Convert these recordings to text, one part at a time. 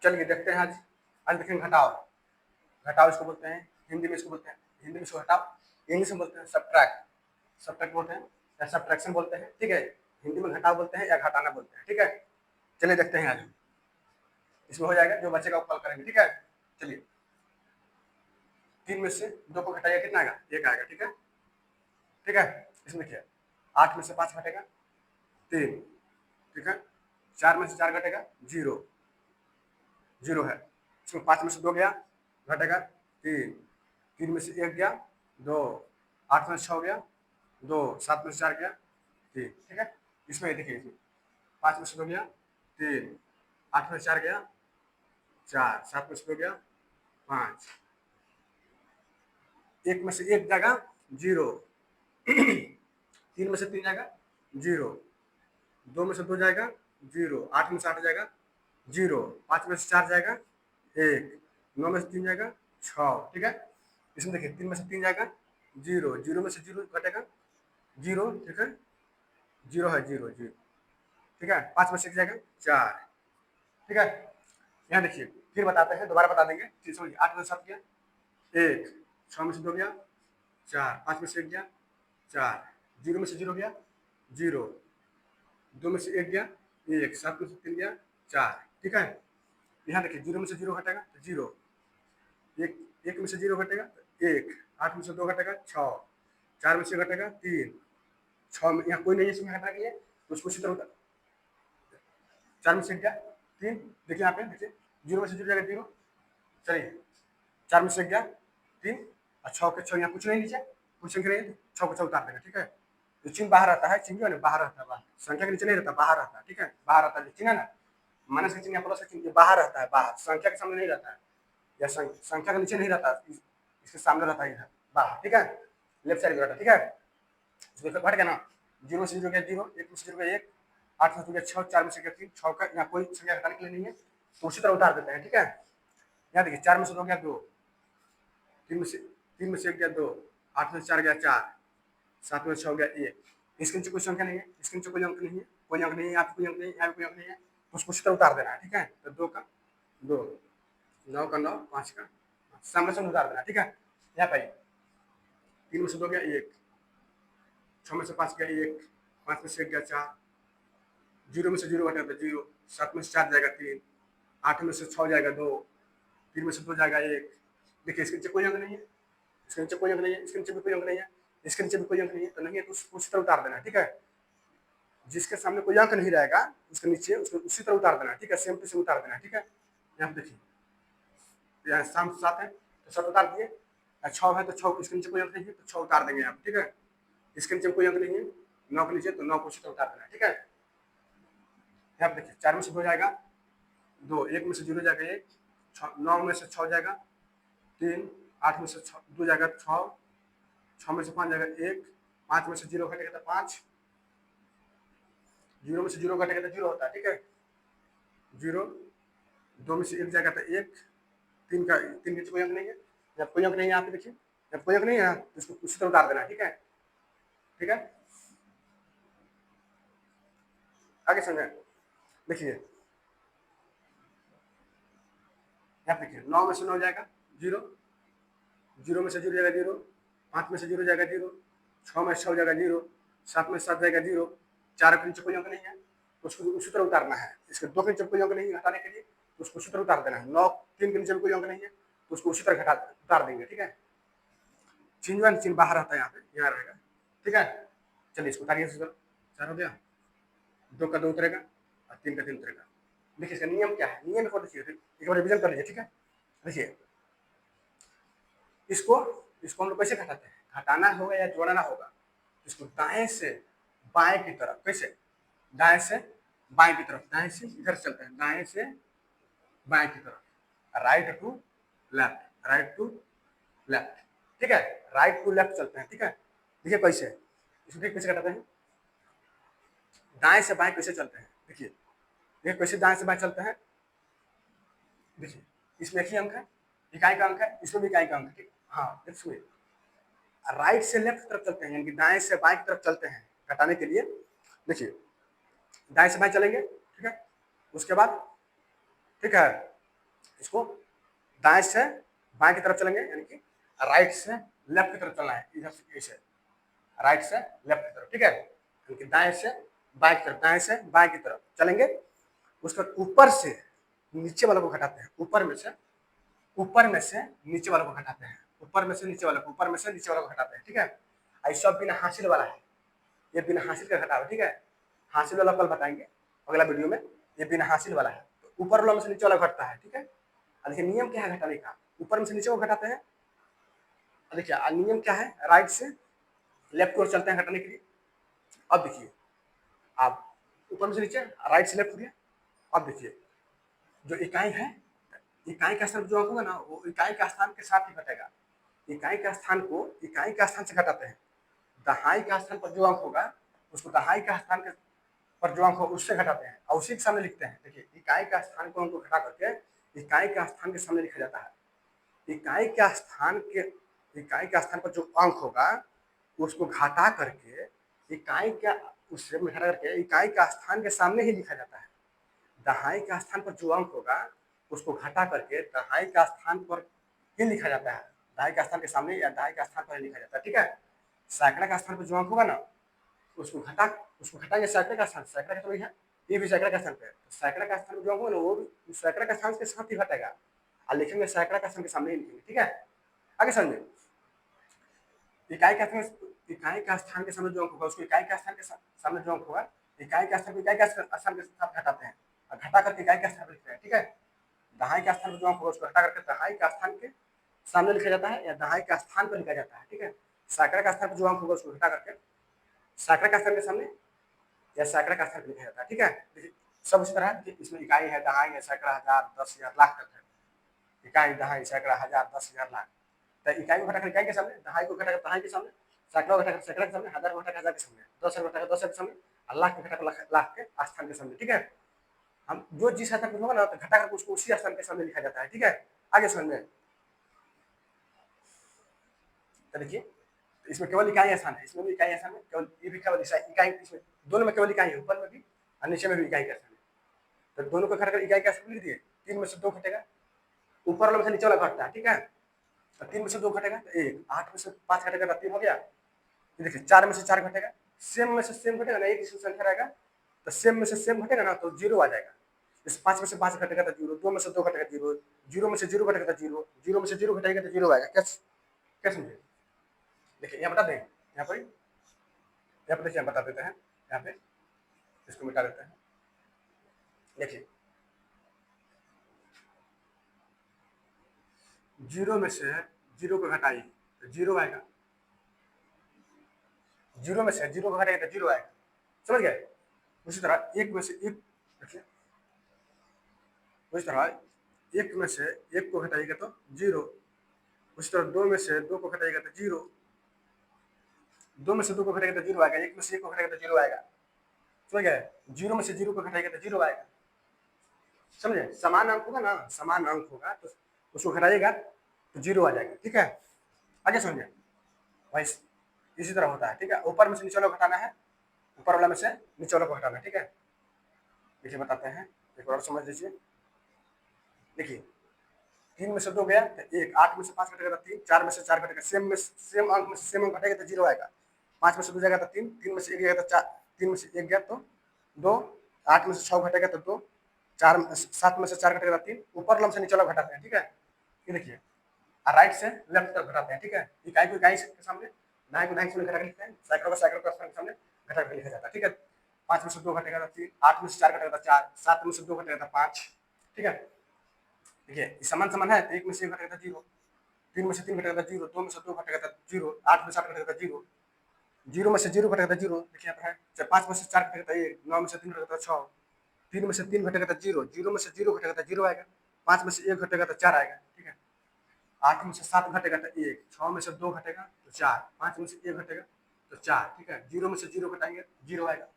चलिए देखते हैं आज। आज देखेंगे घटाओ। घटाओ इसको बोलते हैं, हिंदी में इसको बोलते हैं, हिंदी में इसको घटाओ, इंग्लिश में बोलते हैं सब्ट्रैक्ट। सब्ट्रैक्ट बोलते हैं या सब्ट्रैक्शन बोलते हैं, ठीक है। हिंदी में घटाओ बोलते हैं या घटाना बोलते हैं, ठीक है। चलिए देखते हैं आज। इसमें हो जाएगा, जो बचेगा वो कल करेंगे, ठीक है। चलिए 3 में से 2 को घटाइए, कितना आएगा? 1 आएगा, ठीक है। ठीक है, इसमें देखिए 8 में से 5 घटेगा 3, ठीक है। 4 में से 4 घटेगा 0, 0 है। इसमें 5 में से 2 गया, घटेगा 3, 3 में से 1 गया 2, 8 में से 6 गया 2, 7 में से 4 गया 3, ठीक है। इसमें देखिए, इसमें 5 में से 2 गया 3, 8 में से 4 गया 4, 7 में से 2 गया 5, 1 में से 1 जाएगा 0, 3 में से 3 जाएगा 0, 2 में से 2 जाएगा 0, 8 में से 8 जाएगा 0, 5 में से 4 जाएगा 1, 9 में से 3 जाएगा 6, ठीक है। इसमें देखिए 3 में से 3 जाएगा 0, 0 में से 0 घटेगा 0, ठीक है। 0 है, 0 0, ठीक है। 5 में से 1 जाएगा 4, ठीक है। यहाँ देखिए फिर बताते हैं, दोबारा बता देंगे, ठीक समझिए। 8 में से 7 गया 1, 6 में से 2 गया 4, 5 में से 1 गया 4, 0 में से 0 गया 0, 2 में से 1 गया 1, 7 में से 3 गया 4, ठीक है। यहाँ देखिए 0 में से 0 घटेगा तो 0, 1 में से 0 घटेगा तो 1, 8 में से 2 घटेगा 6, 4 में से घटेगा 3, 6 में यहाँ कोई नहीं है इसमें घटना के लिए, तो उसको इसी तरह 4 में से गया 3, देखिए यहाँ पे देखिए 0 में से 0 जाएगा 0। चलिए 4 में से गया 3 और 6 के 6 यहाँ कुछ नहीं, नीचे कुछ संख्या नहीं, 6 को 6 उतार देगा, ठीक है। तो चिन्ह बाहर आता है, चिन्ह जो है बाहर रहता है, बाहर संख्या के नीचे नहीं रहता, बाहर रहता है, ठीक है। बाहर रहता है चिन्ह है ना, माइनस का चिन्ह या प्लस का चिन्ह, बाहर रहता है, बाहर संख्या के सामने नहीं रहता है, या संख्या के नीचे नहीं रहता, इसके सामने रहता है इधर बाहर, ठीक है। लेफ्ट साइड रहता है, ठीक है। इसमें घट गया ना, 0 से 0 गया 0, 1 में से 0 गया 1, 8 में से गया 6, 4 में से गया 3, 6 का यहाँ कोई संख्या घटाने के लिए नहीं है, तो उसी तरह उतार देते हैं, ठीक है। यहाँ देखिए 4 में से 2 गया 2, 3 में से 1 गया 2, 8 में से 4 गया 4, 7 में से 6 गया 1, इसके नीचे कोई संख्या नहीं है, इसके नीचे कोई अंक नहीं है, कोई अंक नहीं है, यहाँ पे कोई अंक नहीं है, यहाँ पे कोई अंक नहीं है, तो उसको उसी तरह उतार देना है, ठीक है। तो 2 का 2, 9 का 9, 5 का सामने से उतार देना, ठीक है। यहाँ पे 3 में से 2 गया 1, 6 में से 5 गया 1, 5 में से 1 गया 4, 0 में से 0 घटा 0, 7 में से 4 जाएगा 3, 8 में से 6 जाएगा 2, 3 में से 2 जाएगा 1, देखिए इसके नीचे कोई अंक नहीं है, इसके नीचे कोई अंक नहीं है, इसके नीचे भी कोई अंक नहीं है, इसके नीचे भी कोई अंक नहीं है, तो नहीं है तो उसी तरह उतार देना, ठीक है। जिसके सामने कोई अंक नहीं रहेगा उसके नीचे उसको उसी तरह उतार देना, ठीक है। सेम टू सेम उतार देना, ठीक है। यहाँ देखिए यहाँ शाम 7 है तो 7 उतार दिए, 6 है तो 6, इसके नीचे कोई अंक नहीं है तो 6 उतार देंगे यहाँ, ठीक है। इसके नीचे कोई अंक नहीं है 9 के नीचे, तो 9 को उसी तरह उतार देना, ठीक है। यहाँ देखिए 4 में से 2 जाएगा 2, 1 में से 0 जाएगा 1, 9 में से 6 जाएगा 3, 8 में से 2 जाएगा 6, 6 में से 5 जाएगा 1, 5 में से 0 घटेगा तो 5, 0 में से 0 घटेगा तो 0 होता है, ठीक है। 0, 2 में से 1 जाएगा तो 1, 3 के नीचे कोई अंक नहीं है, जब कोई अंक नहीं है यहाँ पे देखिए, जब कोई अंक नहीं है तो इसको उसी तरह उतार देना, ठीक है। ठीक है, आगे समझे। देखिए यहाँ देखिए 9 में से 9 जाएगा 0, 0 में से 0 जाएगा 0, 5 में से 0 जाएगा 0, 6 में से 6 जाएगा 0, 7 में से 7 जाएगा 0, 4 के नीचे कोई अंक नहीं है तो उसको उसी तरह उतारना है। इसके 2 के नीचे कोई अंक नहीं है हटाने के लिए, तो उसको उसी तरह उतार देना है। 9 3 के नीचे कोई अंक नहीं है तो उसको उसी तरह उतार देंगे, ठीक है। चिन्ह बाहर रहता है, यहाँ पे यहाँ रहेगा, ठीक है। चलिए इसको उतारिए, 4 हो गया, 2 का 2 उतरेगा और 3 का 3 उतरेगा। देखिए इसका नियम क्या है, नियम को देखिए, एक बार रिविजन कर लीजिए, ठीक है। देखिए इसको इसको हम लोग कैसे घटाते हैं, घटाना होगा या जोड़ना होगा, इसको दाएं से बाएं की तरफ, कैसे, दाएं से बाएं की तरफ, दाएं से इधर चलते हैं, दाएं से बाएं की तरफ, right to left, right to left, ठीक है। राइट टू लेफ्ट चलते हैं, ठीक है। देखिए कैसे, इसको कैसे घटाते हैं, दाएं से बाएं कैसे चलते हैं, देखिए देखिए कैसे दाएं से बाएं चलते हैं। देखिए इसमें एक ही अंक है, इकाई का अंक है, इसमें भी इकाई का अंक है, ठीक। हाँ इसमें राइट से लेफ्ट तरफ चलते हैं, यानी दाएं से बाएं की तरफ चलते हैं घटाने के लिए। देखिए दाएं से बाएं चलेंगे, ठीक है। उसके बाद ठीक है इसको दाएं से बाएं की तरफ चलेंगे, यानी कि राइट से लेफ्ट की तरफ चलना है, इधर से ऐसे राइट से लेफ्ट की तरफ, ठीक है, यानी कि दाएं से बाएं की तरफ, दाएं से बाएं की तरफ चलेंगे। उसके बाद ऊपर से नीचे वाले को घटाते हैं, ऊपर में से नीचे वाले को घटाते हैं, ऊपर में से नीचे वाले को, ऊपर में से नीचे वाले को घटाते हैं, ठीक है। ऐसा बिना हासिल वाला है, ये बिना हासिल का घटाव, ठीक है। हासिल वाला कल बताएंगे अगला वीडियो में, ये बिना हासिल वाला है। तो ऊपर वाला में से नीचे वाला घटता है, ठीक है। देखिए नियम क्या है घटाने का, ऊपर में से नीचे को घटाते हैं। देखिए नियम क्या है, राइट से लेफ्ट की ओर चलते हैं घटाने के लिए। अब देखिए आप ऊपर में से नीचे, राइट से लेफ्ट हो गया। अब देखिए जो इकाई है, इकाई का स्थान जो अंक होगा ना, वो इकाई का स्थान के साथ ही घटेगा। इकाई का स्थान को इकाई का स्थान से घटाते हैं। दहाई का स्थान पर जो अंक होगा उसको दहाई का स्थान के पर जो अंक हो उससे घटाते हैं और उसी के सामने लिखते हैं। देखिए इकाई का स्थान को अंक को घटा करके इकाई का स्थान के सामने लिखा जाता है। इकाई का स्थान के इकाई का स्थान पर जो अंक होगा उसको घटा करके इकाई का उससे घटा करके इकाई का स्थान के सामने ही लिखा जाता है। दहाई का स्थान पर जो अंक होगा उसको घटा करके दहाई का स्थान पर ही लिखा जाता है, दहाई का स्थान के सामने या दहाई का स्थान पर ही लिखा जाता है, ठीक है। सैकड़ा का स्थान पर जो अंक होगा ना उसको घटाएंगे सैकड़े का स्थान, सैकड़ा का तो है, ये भी सैकड़ा का स्थान पे है। तो सैकड़ा का स्थान जो होगा ना वो भी सैकड़ा का स्थान के साथ ही घटेगा और लिखेंगे सैकड़ा का स्थान के सामने ही लिखेंगे, ठीक है। आगे समझे, इकाई का स्थान के सामने जो अंक होगा उसको इकाई का स्थान के सामने जो अंक होगा इकाई का स्थान इकाई का स्थान के साथ घटाते हैं और घटा करके इकाई का स्थान पर लिखते हैं, ठीक है। दहाई का स्थान पर जो अंक होगा उसको घटा करके दहाई का स्थान के सामने लिखा जाता है या दहाई का स्थान पर लिखा जाता है, ठीक है। सैकड़ा का स्थान पर जो अंक होगा उसको घटा करके सैकड़ा का स्थान के सामने या सैकड़ा का स्थान पर लिखा जाता है, ठीक है। देखिए सब इसी तरह इसमें इकाई है, दहाई है, सैकड़ा, हजार, 10,000, लाख तक है। इकाई, दहाई, सैकड़ा, हजार, 10,000, लाख। तो इकाई को घटाकर इकाई के सामने, दहाई को घटाकर दहाई के सामने, सैकड़ा को घटाकर सैकड़ा के सामने, हजार को घटाकर हजार के सामने, 10,000 को घटाकर 10,000 के सामने और लाख को घटाकर लाख के स्थान के सामने, ठीक है। हम जो जिस स्थान पर होगा ना तो घटा करके उसको उसी स्थान के सामने लिखा जाता है, ठीक है। आगे समझ में, तो देखिए इसमें केवल इकाई स्थान है, इसमें भी इकाई स्थान है, केवल ये भी केवल इकाई, इसमें दोनों में केवल इकाई है, ऊपर में भी और नीचे में भी इकाई का स्थान है। तो दोनों को घटाकर इकाई का स्थान लिख दिए, 3 में से 2 घटेगा, ऊपर वाला में से नीचे वाला घटता है, ठीक है। तो 3 में से 2 घटेगा तो 1, 8 में से 5 घटेगा तो 3 हो गया। ये देखिए 4 में से 4 घटेगा, सेम में से सेम घटेगा ना, एक संख्या रहेगा तो सेम में से सेम घटेगा ना तो 0 आ जाएगा। जैसे 5 में से 5 घटेगा तो 0, 2 में से 2 घटेगा 0, 0 में से 0 घटेगा तो 0, 0 में से 0 घटेगा तो 0 आएगा। क्या समझे, देखिए यहाँ बता दें, यहाँ पर देखिए हम बता देते हैं, यहाँ पे इसको मिटा देते हैं। देखिए 0 में से 0 को घटाइए तो 0 आएगा, 0 में से 0 को घटाइए तो 0 आएगा, समझ गए। उसी तरह 1 में से 1 देखिए, उसी तरह 1 में से 1 को घटाइएगा तो 0, उसी तरह 2 में से 2 को घटाइएगा तो 0, 2 में से 2 को घटाएगा तो 0 आएगा, 1 में से 1 को घटाएगा तो 0 आएगा, समझ गए। 0 में से 0 को घटाएगा तो 0 आएगा, समझे। समान अंक होगा ना, समान अंक होगा तो उसको घटाइएगा तो 0 आ जाएगा, ठीक है। आगे समझे, वही इसी तरह होता है, ठीक है। ऊपर में से नीचे वाला घटाना है, ऊपर वाला में से नीचे वाला को घटाना है, ठीक है। देखिए बताते हैं, एक और समझ लीजिए। देखिए 3 में से 2 गया तो 1, 8 में से 5 घटेगा तो 3, 4 में से 4 घटेगा, सेम अंक में से सेम अंक घटेगा तो 0 आएगा। 5 में से 2 जाएगा तो 3, 3 में से 1 गया तो 4, 3 में से 1 गया तो 2, 8 में से 6 घटेगा तो 2, 7 में से 4 घटेगा तो 3, ऊपर वाला से नीचे वाला घटाते हैं, ठीक है। ये देखिए राइट से लेफ्ट तक घटाते हैं, ठीक है। इकाई को इकाई के सामने, दहाई को दहाई के सामने घटा के लिखते हैं, सैकड़ों को सामने घटा के लिखा जाता है, ठीक है। 5 में से 2 घटेगा तो 3, 8 में से 4 घटेगा तो 4, 7 में से 2 घटेगा तो 5, ठीक है। देखिए समान समान है तो 1 में से 1 घटेगा तो 0, 3 में से 3 घटेगा तो 0, 2 में से 2 घटेगा तो 0, 8 में से 8 घटेगा तो 0, 0 में से 0 घटेगा तो 0, देखिए यहाँ पर है। 5 में से 4 घटेगा तो 1, 9 में से 3 घटेगा तो 6, 3 में से 3 घटेगा तो 0, 0 में से 0 घटेगा तो 0 आएगा, 5 में से 1 घटेगा तो 4 आएगा, ठीक है। 8 में से 7 घटेगा तो 1, 6 में से 2 घटेगा तो 4, 5 में से 1 घटेगा तो 4, ठीक है। 0 में से 0 घटाएंगे 0 आएगा,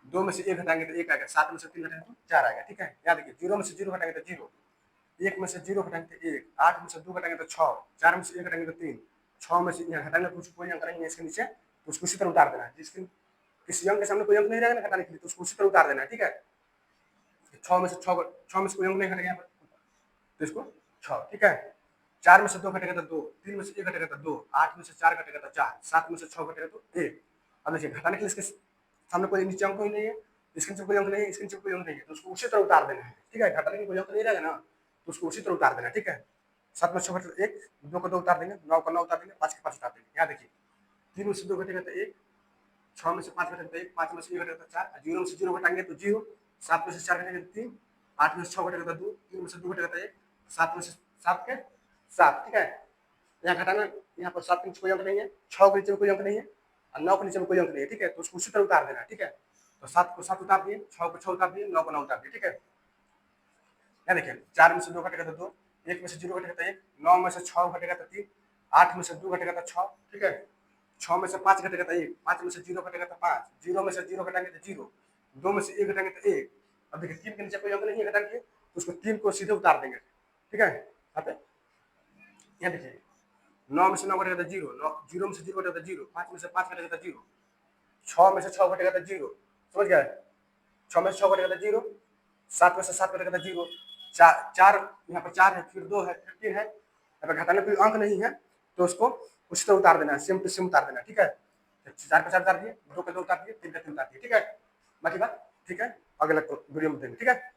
2 में से 1 घटाएंगे तो 1 आएगा, 7 में से 3 घटाएंगे तो 4 आएगा, ठीक है। याद रखिए 0 में से 0 घटाएंगे तो 0, 1 में से 0 घटाएंगे तो 1, 8 में से 2 घटाएंगे तो 6, 4 में से 1 घटाएंगे तो 3, 6 में से यहाँ घटाएंगे तो कोई अंक नहीं है इसके नीचे तो उसको उसी तरह उतार देना है। जिसके किसी अंक के सामने कोई अंक नहीं रहेगा ना घटाने के लिए तो उसको उसी तरह उतार देना है, ठीक है। 6 में से कोई अंक नहीं घटेगा यहाँ पर, तो इसको 6, ठीक है। 4 में से 2 घटेगा तो 2, 3 में से 1 घटेगा तो 2, 8 में से 4 घटेगा तो 4, 7 में से 6 घटेगा तो 1। अब देखिए घटाने के लिए इसके सामने कोई नीचे अंक ही नहीं है, इसके नीचे कोई अंक नहीं है, इसके नीचे कोई अंक नहीं है, तो उसको उसी तरह उतार देना है, ठीक है। घटाने के कोई अंक नहीं रहेगा ना, तो उसको उसी तरह उतार देना है, ठीक है। 7 में 6 घटेगा 1, 2 को 2 उतार देंगे, 9 को 9 उतार देंगे, 5 के 5 उतार देंगे। यहाँ देखिए 3 में से 2 घटेगा तो 1, 6 में से 5 घटेगा तो 1, 5 में से 1 घटेगा तो 4, 0 में से 0 घटाएंगे तो 0, 7 में से 4 घटेगा तो 3, 8 में से 6 घटेगा तो 2, 3 में से 2 घटेगा तो 1, 7 में से 7 के 7, ठीक है। यहाँ घटाना, यहाँ पर 7 के नीचे कोई अंक नहीं है, 6 के नीचे कोई अंक नहीं है और 9 के नीचे में कोई अंक नहीं है, ठीक है। तो उसको उसी तरह उतार देना है, ठीक है। तो 7 को 7 उतार दिए, 6 को 6 उतार दिए, 9 को 9 उतार दिए, ठीक है। यहाँ देखिए 4 में से 2 घटेगा तो 2, 1 में से 0 घटेगा तो 1, 9 में से 6 घटेगा तो 3, 8 में से 2 घटेगा तो 6, ठीक है। 6 में से 5 घटेगा तो 1, 5 में से 0 घटेगा तो 5, 0 में से 0 घटाएंगे तो 0, 2 में से 1 घटाएंगे तो 1। अब देखिए 3 के नीचे कोई अंक नहीं है घटाने के, तो उसको 3 को सीधे उतार देंगे, ठीक है। यहाँ पे यहाँ देखिए 9 में से 9 घटेगा तो 0, 0 में से 0 घटेगा तो 0, 5 में से 5 घटेगा तो 0, 6 में से 6 घटेगा तो 0, समझ गया। 6 में से 6 घटेगा तो 0, 7 में से 7 घटेगा तो 0, 4 यहाँ पर 4 है, फिर 2 है, फिर 3 है, यहाँ पर घटाने कोई अंक नहीं है, तो उसको उसी तरह उतार देना है, सेम टू सेम उतार देना, ठीक है। 4 का 4 उतार दिए, 2 का 2 उतार दिए, 3 का 3 उतार दिए, ठीक है। बाकी बात ठीक है, अगला वीडियो में देंगे, ठीक है।